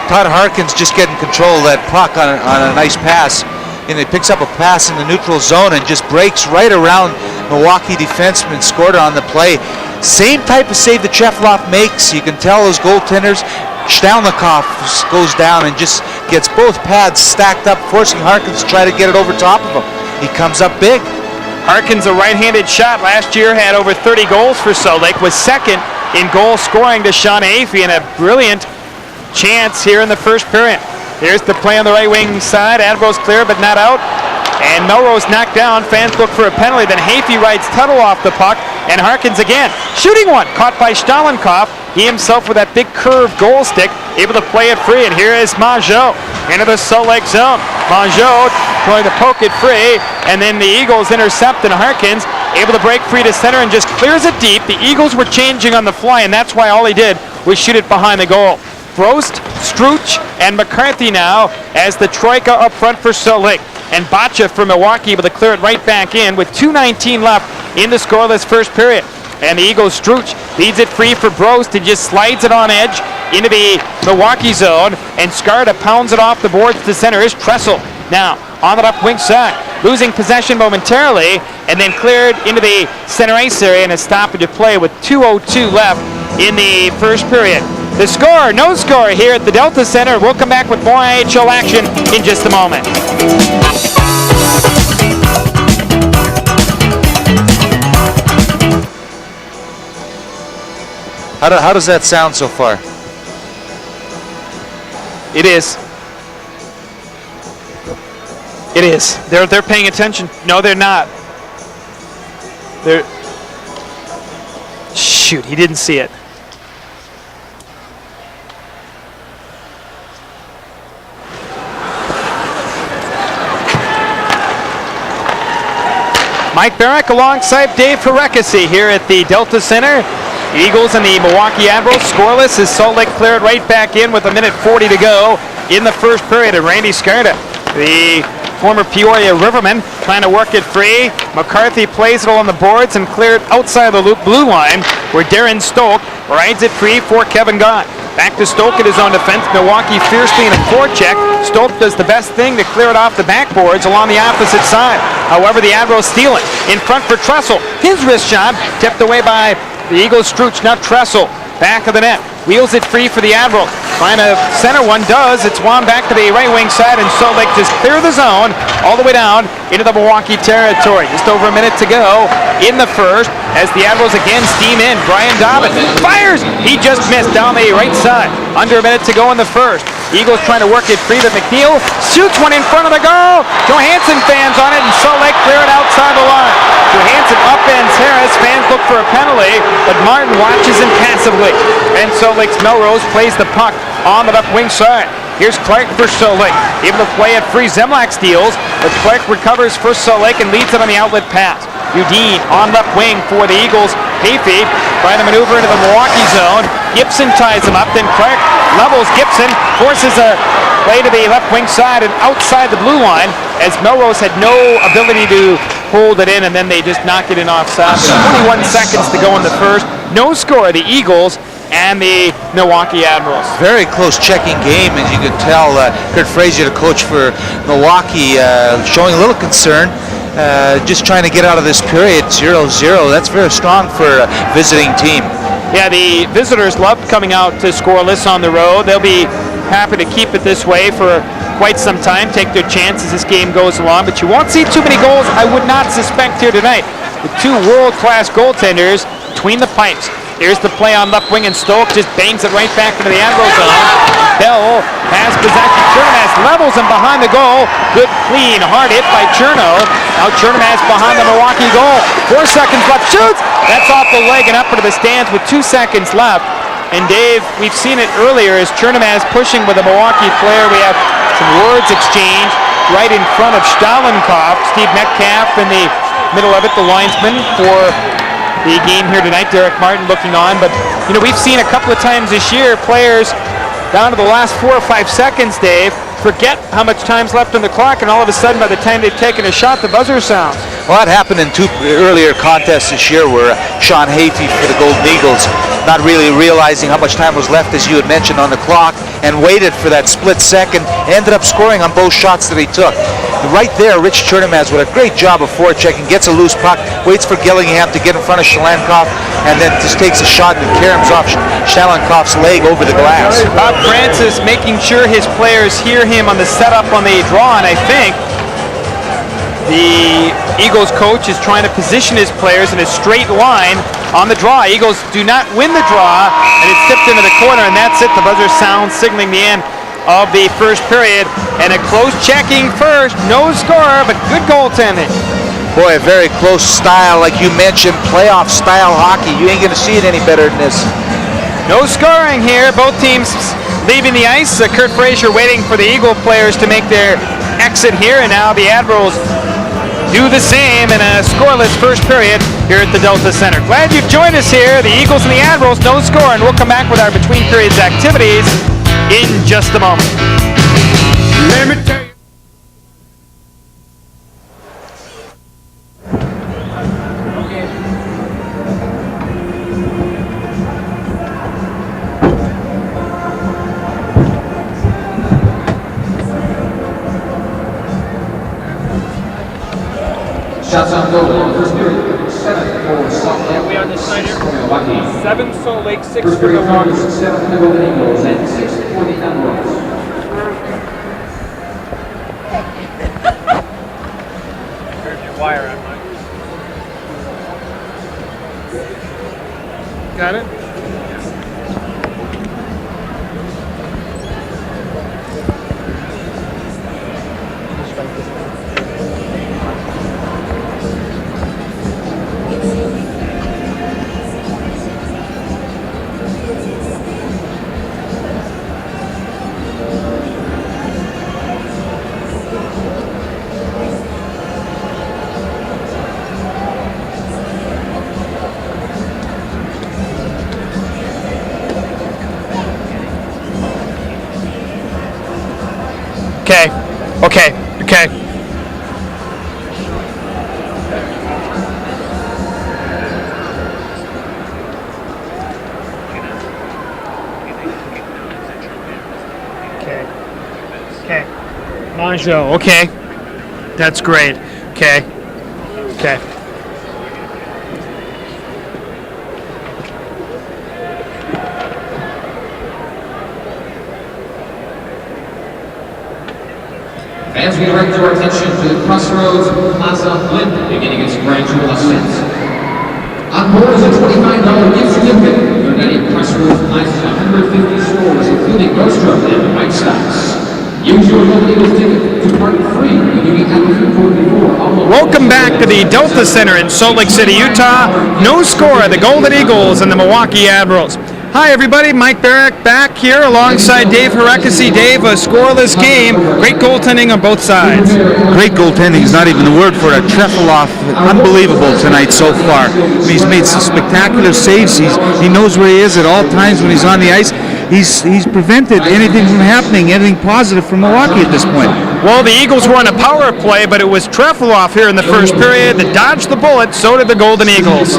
Todd Harkins just getting control of that puck on a nice pass. And he picks up a pass in the neutral zone and just breaks right around Milwaukee defenseman, scored on the play. Same type of save that Trefilov makes. You can tell those goaltenders. Stalenkopf goes down and just gets both pads stacked up, forcing Harkins to try to get it over top of him. He comes up big. Harkins, a right-handed shot, last year had over 30 goals for Salt Lake, was second in goal scoring to Sean Afey, and a brilliant chance here in the first period. Here's the play on the right wing side. Admiral's clear but not out. And Melrose knocked down. Fans look for a penalty. Then Hafey rides Tuttle off the puck. And Harkins again. Shooting one. Caught by Stalenkopf. He himself with that big curved goal stick. Able to play it free. And here is Mongeau into the Salt Lake zone. Mongeau trying to poke it free. And then the Eagles intercept, and Harkins able to break free to center and just clears it deep. The Eagles were changing on the fly, and that's why all he did was shoot it behind the goal. Frost, Struch, and McCarthy now as the troika up front for Salt Lake. And Botcha for Milwaukee able to clear it right back in with 2:19 left in the scoreless first period. And the Eagles, Struch leads it free for Brost. He just slides it on edge into the Milwaukee zone. And Skarda pounds it off the boards to center. Is Tressel now on the left wing side, losing possession momentarily, and then cleared into the center ice area, and a stoppage of play with 2:02 left in the first period. The score, no score here at the Delta Center. We'll come back with more IHL action in just a moment. How does that sound so far? It is. It is. They're paying attention. No, they're not. Shoot, he didn't see it. Mike Barrick alongside Dave Farekasi here at the Delta Center. Eagles and the Milwaukee Admirals scoreless as Salt Lake cleared right back in with 1:40 to go in the first period. And Randy Skarda, the former Peoria Riverman, trying to work it free. McCarthy plays it along the boards and cleared outside the blue line where Darren Stoke rides it free for Kevin Gott. Back to Stoke at his own defense. Milwaukee fiercely in a forecheck. Stoke does the best thing to clear it off the backboards along the opposite side. However, the Admirals steal it. In front for Tressel. His wrist shot tipped away by the Eagles' Struch, not Tressel. Back of the net. Wheels it free for the Admirals. Trying to center one, does. It's wound back to the right wing side, and Salt Lake just clear the zone all the way down into the Milwaukee territory. Just over a minute to go in the first as the Admirals again steam in. Brian Dobbin fires. He just missed down the right side. Under a minute to go in the first. Eagles trying to work it free, but McNeil shoots one in front of the goal. Johansson fans on it, and Salt Lake clear it outside the line. Johansson upends Harris. Fans look for a penalty, but Martin watches him passively. And Salt Lake's Melrose plays the puck on the left wing side. Here's Clark for Salt Lake. Able to play it free. Zemlak steals, but Clark recovers for Salt Lake and leads it on the outlet pass. Udine on left wing for the Eagles. Hayfie trying to maneuver into the Milwaukee zone. Gibson ties him up. Then Clark levels Gibson, forces a play to the left wing side and outside the blue line as Melrose had no ability to hold it in, and then they just knock it in offside. 21 seconds to go in the first. No score. The Eagles and the Milwaukee Admirals. Very close checking game, as you could tell. Kurt Frazier, the coach for Milwaukee, showing a little concern. Just trying to get out of this period. 0-0. That's very strong for a visiting team. Yeah, the visitors love coming out to scoreless on the road. They'll be happy to keep it this way for quite some time, take their chances as this game goes along, but you won't see too many goals, I would not suspect, here tonight. The two world-class goaltenders between the pipes. Here's the play on left wing, and Stoke just bangs it right back into the Admiral zone. Bell has possession. Chernomaz levels him behind the goal. Good, clean, hard hit by Cherno. Now Chernomaz behind the Milwaukee goal. 4 seconds left. Shoots! That's off the leg and up into the stands with 2 seconds left. And Dave, we've seen it earlier as Chernomaz pushing with a Milwaukee player. We have some words exchanged right in front of Stalenkopf. Steve Metcalf in the middle of it, the linesman for the game here tonight. Derek Martin looking on, but you know, we've seen a couple of times this year players down to the last 4 or 5 seconds, Dave, forget how much time's left on the clock, and all of a sudden by the time they've taken a shot, the buzzer sounds. Well, that happened in 2 earlier contests this year where Sean Hayfie for the Golden Eagles, not really realizing how much time was left, as you had mentioned, on the clock, and waited for that split second, ended up scoring on both shots that he took. Right there, Rich Chernomaz with a great job of forechecking, gets a loose puck, waits for Gillingham to get in front of Stalenkopf, and then just takes a shot and caroms off Stalenkopf's leg over the glass. Bob Francis making sure his players hear him on the setup on the draw, and I think the Eagles coach is trying to position his players in a straight line on the draw. Eagles do not win the draw, and it's tipped into the corner, and that's it. The buzzer sounds signaling the end of the first period, and a close checking first. No score, but good goaltending. Boy, a very close style, like you mentioned, playoff style hockey. You ain't going to see it any better than this. No scoring here. Both teams leaving the ice. Kurt Frazier waiting for the Eagle players to make their exit here, and now the Admirals do the same in a scoreless first period here at the Delta Center. Glad you've joined us here. The Eagles and the Admirals, no score, and we'll come back with our between periods activities in just a moment. Let me tell you. Shots on goal. First period, 7 for Salt Lake. We on this side here. 7 Salt Lake, 6 First for period, Milwaukee. 7 for the Golden Eagles and 6 for the Admirals. Here's your wire on mine. Got it? Okay. Okay. Okay. Okay. Okay. Monjo. Okay. That's great. Okay. Okay. Fans, we direct your attention to the Crossroads Plaza Blimp beginning its gradual ascent. On board is a $25 gift certificate for any Crossroads Plaza's 150 stores, including Nordstrom and White Sox. Use your local Eagles ticket to park free when you get out of the court before. Welcome back to the Delta Center in Salt Lake City, Utah. No score, the Golden Eagles and the Milwaukee Admirals. Hi everybody, Mike Barrack back here alongside Dave Harekesi. Dave, a scoreless game. Great goaltending on both sides. Great goaltending is not even the word for it. Trefilov, unbelievable tonight so far. I mean, he's made some spectacular saves. He knows where he is at all times when he's on the ice. He's prevented anything from happening, anything positive from Milwaukee at this point. Well, the Eagles were on a power play, but it was Trefilov here in the first period that dodged the bullet. So did the Golden Eagles.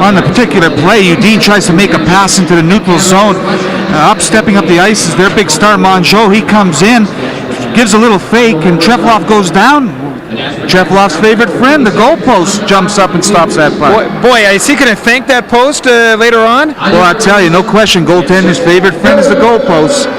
On the particular play, Udine tries to make a pass into the neutral zone. Stepping up the ice is their big star, Monjo. He comes in, gives a little fake, and Trefilov goes down. Trefilov's favorite friend, the goalpost, jumps up and stops that puck. Boy, is he going to thank that post later on? Well, I tell you, no question, goaltender's favorite friend is the goalpost.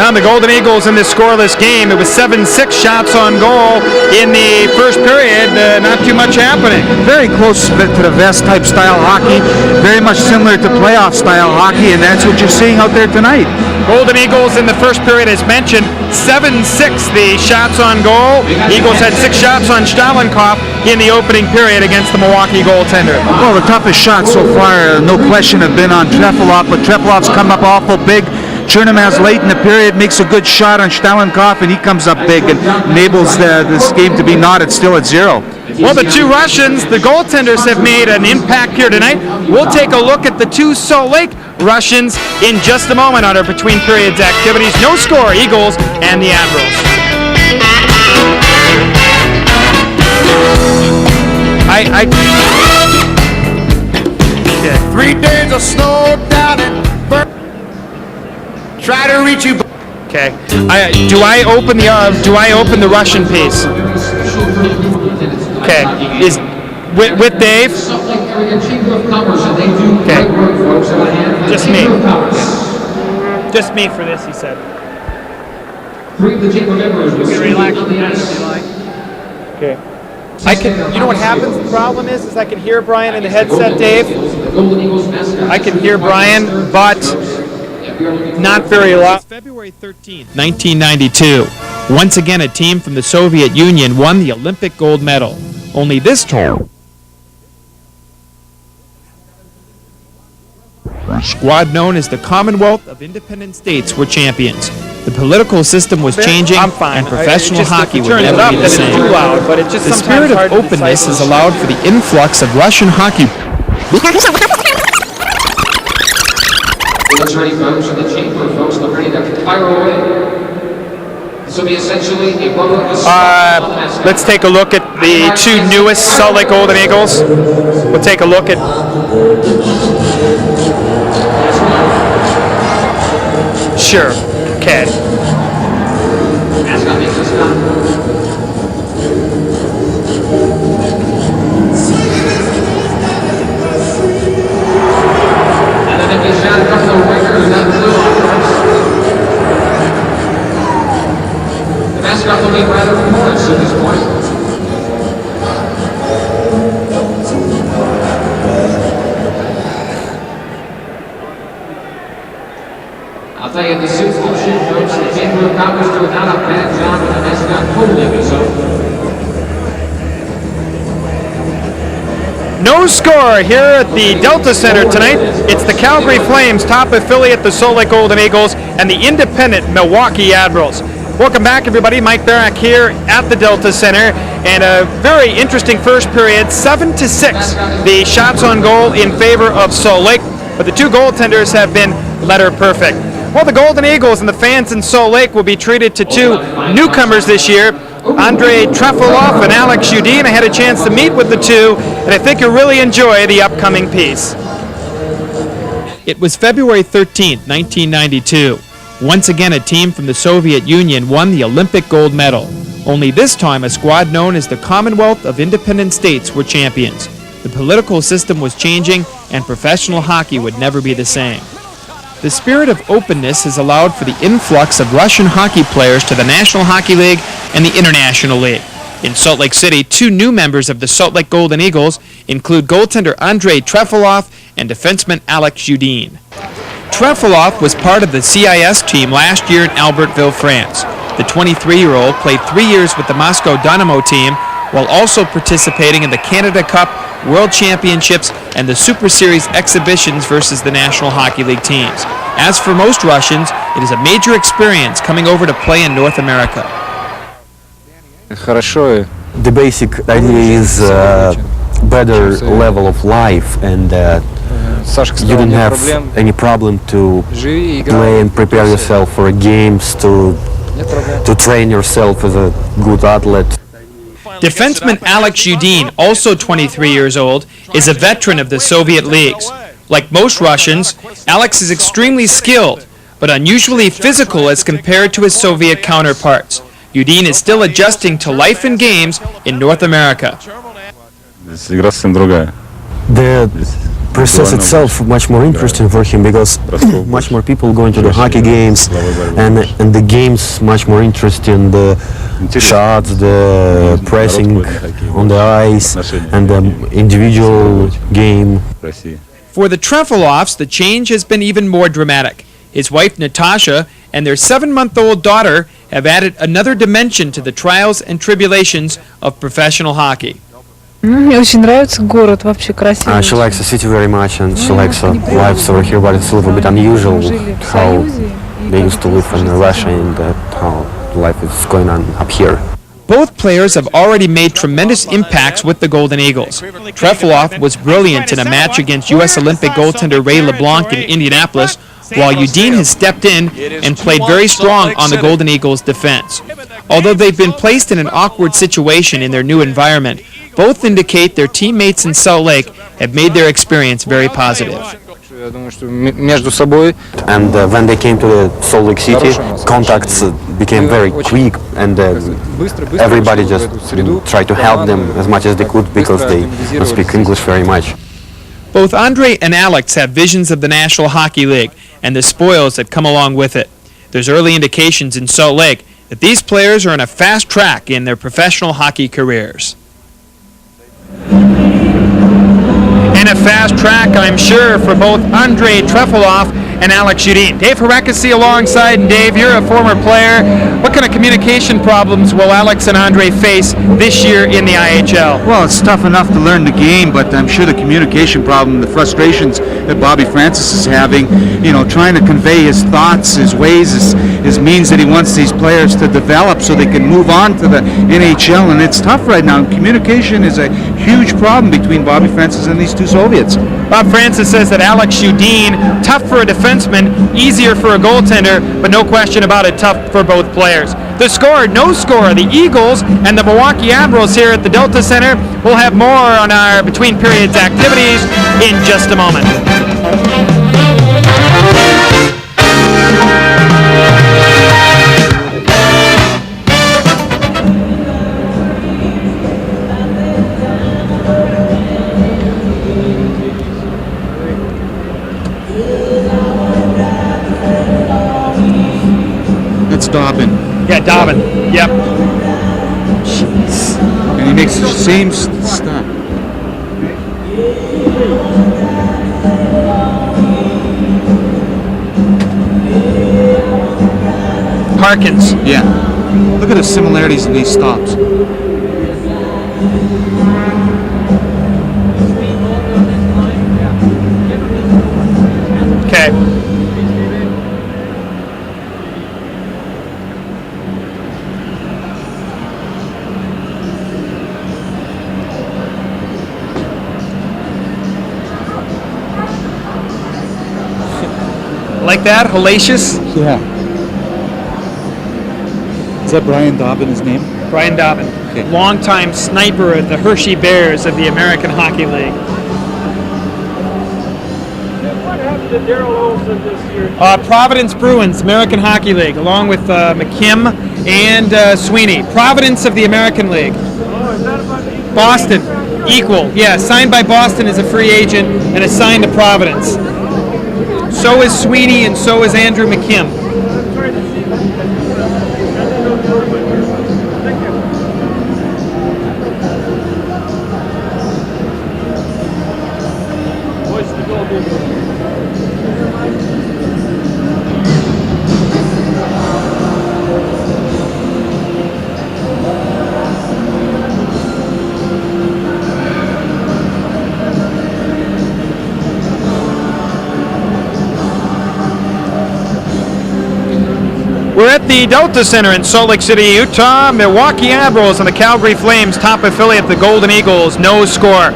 And the Golden Eagles in this scoreless game, it was 7-6 shots on goal in the first period. Not too much happening. Very close to the vest type style hockey. Very much similar to playoff style hockey, and that's what you're seeing out there tonight. Golden Eagles in the first period, as mentioned, 7-6 the shots on goal. Eagles had 6 shots on Stalinkov in the opening period against the Milwaukee goaltender. Well, the toughest shots so far, no question, have been on Trefilov, but Trefilov's come up awful big. Chernamaz late in the period makes a good shot on Stalinkov, and he comes up big and enables this game to be knotted still at 0. Well, the two Russians, the goaltenders, have made an impact here tonight. We'll take a look at the two Salt Lake Russians in just a moment on our between periods activities. No score, Eagles and the Admirals. Yeah. 3 days of snow down in try to reach you. Okay. Do I open the Russian piece? Okay. Is with Dave? Okay. Just me. Just me for this, he said. Three of the chamber members will soon be Relax. on the ice. Okay. I can. You know what happens? The problem is I can hear Brian in the headset, Dave. I can hear Brian, but not very loud. February 13th, 1992. Once again, a team from the Soviet Union won the Olympic gold medal. Only this time, the squad known as the Commonwealth of Independent States were champions. The political system was changing, and professional hockey would never be the same. The spirit of openness has allowed for the influx of Russian hockey. Let's ready, folks, and the chamber, folks, look ready to fire away. This will be essentially a rubber assault. Let's take a look at the two newest Salt Lake Golden Eagles. We'll take a look at. Sure. Okay. Mascot makes a stop. And then if you shot across the winger, that blue on first. The mascot looking rather porous at this point. I'll tell you, the suit motion, folks, the Chamber of Commerce doing not a bad job with the mascot holding his own. No score here at the Delta Center tonight. It's the Calgary Flames, top affiliate, the Salt Lake Golden Eagles, and the independent Milwaukee Admirals. Welcome back, everybody. Mike Barrack here at the Delta Center, and a very interesting first period, 7-6. The shots on goal in favor of Salt Lake, but the two goaltenders have been letter perfect. Well, the Golden Eagles and the fans in Salt Lake will be treated to two newcomers this year, Andrei Trefilov and Alex Udine. I had a chance to meet with the two, and I think you'll really enjoy the upcoming piece. It was February 13th, 1992. Once again, a team from the Soviet Union won the Olympic gold medal. Only this time, a squad known as the Commonwealth of Independent States were champions. The political system was changing, and professional hockey would never be the same. The spirit of openness has allowed for the influx of Russian hockey players to the National Hockey League and the International League. In Salt Lake City, two new members of the Salt Lake Golden Eagles include goaltender Andrei Trefilov and defenseman Alex Udine. Trefilov was part of the CIS team last year in Albertville, France. The 23-year-old played 3 years with the Moscow Dynamo team while also participating in the Canada Cup, World Championships, and the Super Series exhibitions versus the National Hockey League teams. As for most Russians, it is a major experience coming over to play in North America. The basic idea is better level of life, and you don't have any problem to play and prepare yourself for games, to train yourself as a good athlete. Defenseman Alex Udine, also 23 years old, is a veteran of the Soviet leagues. Like most Russians, Alex is extremely skilled, but unusually physical as compared to his Soviet counterparts. Udine is still adjusting to life and games in North America. The process itself much more interesting for him because much more people going to the hockey games, and the games much more interesting. The shots, the pressing on the ice, and the individual game. For the Trefilovs, the change has been even more dramatic. His wife Natasha and their 7-month-old daughter have added another dimension to the trials and tribulations of professional hockey. Мне очень нравится город, вообще красивый. She likes the city very much, and she likes life over here, but it's a little bit unusual how they used to live in Russia and how life is going on up here. Both players have already made tremendous impacts with the Golden Eagles. Trefilov was brilliant in a match against U.S. Olympic goaltender Ray LeBlanc in Indianapolis, while Udine has stepped in and played very strong on the Golden Eagles' defense. Although they've been placed in an awkward situation in their new environment, both indicate their teammates in Salt Lake have made their experience very positive. And when they came to the Salt Lake City, contacts became very quick, and everybody just tried to help them as much as they could because they don't speak English very much. Both Andrei and Alex have visions of the National Hockey League and the spoils that come along with it. There's early indications in Salt Lake that these players are on a fast track in their professional hockey careers. And a fast track, I'm sure, for both Andrei Trefilov and Alex Udine. Dave Harekasi alongside, and Dave, you're a former player. What kind of communication problems will Alex and Andrei face this year in the IHL? Well, it's tough enough to learn the game, but I'm sure the communication problem, the frustrations that Bobby Francis is having, trying to convey his thoughts, his ways, his means that he wants these players to develop so they can move on to the NHL, and it's tough right now. Communication is a huge problem between Bobby Francis and these two Soviets. Bob Francis says that Alex Udine, tough for a defenseman, easier for a goaltender, but no question about it, tough for both players. The score, no score, the Eagles and the Milwaukee Admirals here at the Delta Center. We'll have more on our between periods activities in just a moment. Dobbin. Yeah, Dobbin. Yep. Jeez. And he makes the same stuff. Harkins. Yeah. Look at the similarities in these stops. Okay. Like that? Hellacious? Yeah. Is that Brian Dobbin, his name? Brian Dobbin. Okay. Longtime sniper of the Hershey Bears of the American Hockey League. What happened to Daryl Olsen this year? Providence Bruins, American Hockey League, along with McKim and Sweeney. Providence of the American League. Oh, is that about the Boston, equal. Yeah, signed by Boston as a free agent and assigned to Providence. So is Sweeney and so is Andrew McKim. I'm trying to see. Thank you. What's the goal? We're at the Delta Center in Salt Lake City, Utah. Milwaukee Admirals and the Calgary Flames, top affiliate, the Golden Eagles, no score.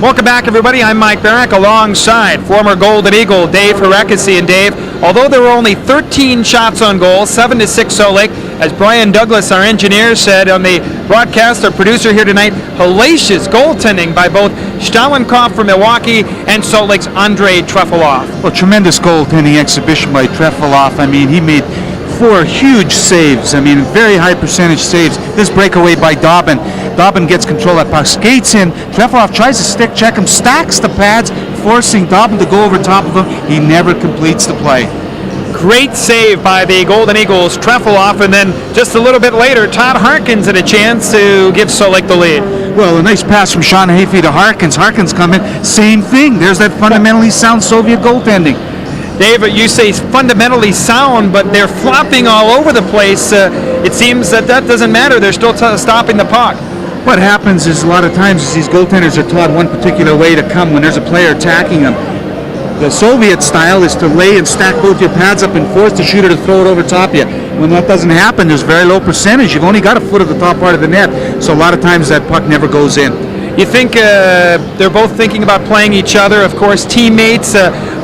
Welcome back, everybody. I'm Mike Barrack alongside former Golden Eagle Dave Harekesi. And Dave, although there were only 13 shots on goal, 7-6 Salt Lake, as Brian Douglas, our engineer, said on the broadcast, our producer here tonight, hellacious goaltending by both Stalenkov from Milwaukee and Salt Lake's Andrei Trefilov. Well, tremendous goaltending exhibition by Trefilov. I mean, he made 4 huge saves. I mean, very high percentage saves. This breakaway by Dobbin. Dobbin gets control of that puck, skates in. Trefilov tries to stick check him, stacks the pads, forcing Dobbin to go over top of him. He never completes the play. Great save by the Golden Eagles, Trefilov, and then just a little bit later, Todd Harkins had a chance to give Salt Lake the lead. Well, a nice pass from Sean Hafey to Harkins. Harkins come in, same thing. There's that fundamentally sound Soviet goaltending. Dave, you say fundamentally sound, but they're flopping all over the place. It seems that doesn't matter. They're still stopping the puck. What happens is a lot of times these goaltenders are taught one particular way to come when there's a player attacking them. The Soviet style is to lay and stack both your pads up and force the shooter to throw it over top of you. When that doesn't happen, there's very low percentage. You've only got a foot of the top part of the net, so a lot of times that puck never goes in. You think they're both thinking about playing each other? Of course, teammates.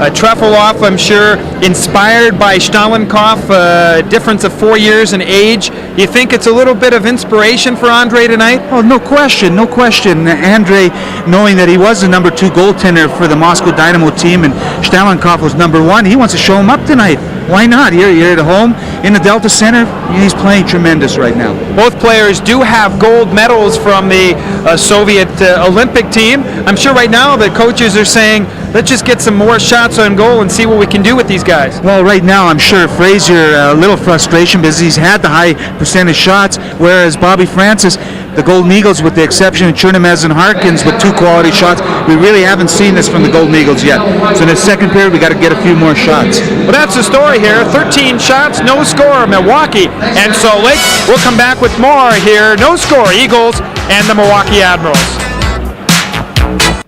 Trefilov, I'm sure, inspired by Stalenkov, difference of 4 years in age. You think it's a little bit of inspiration for Andrei tonight? Oh, no question, no question. Andrei, knowing that he was the number 2 goaltender for the Moscow Dynamo team and Stalenkov was number 1, he wants to show him up tonight. Why not? You're at home in the Delta Center. He's playing tremendous right now. Both players do have gold medals from the Soviet Olympic team. I'm sure right now the coaches are saying, let's just get some more shots on goal and see what we can do with these guys. Well, right now I'm sure Frazier a little frustration because he's had the high percentage shots, whereas Bobby Francis, the Golden Eagles, with the exception of Chernamez and Harkins, with 2 quality shots, we really haven't seen this from the Golden Eagles yet. So in the second period, we got to get a few more shots. Well, that's the story here. 13 shots, no score, Milwaukee and Salt Lake. We'll come back with more here. No score, Eagles and the Milwaukee Admirals.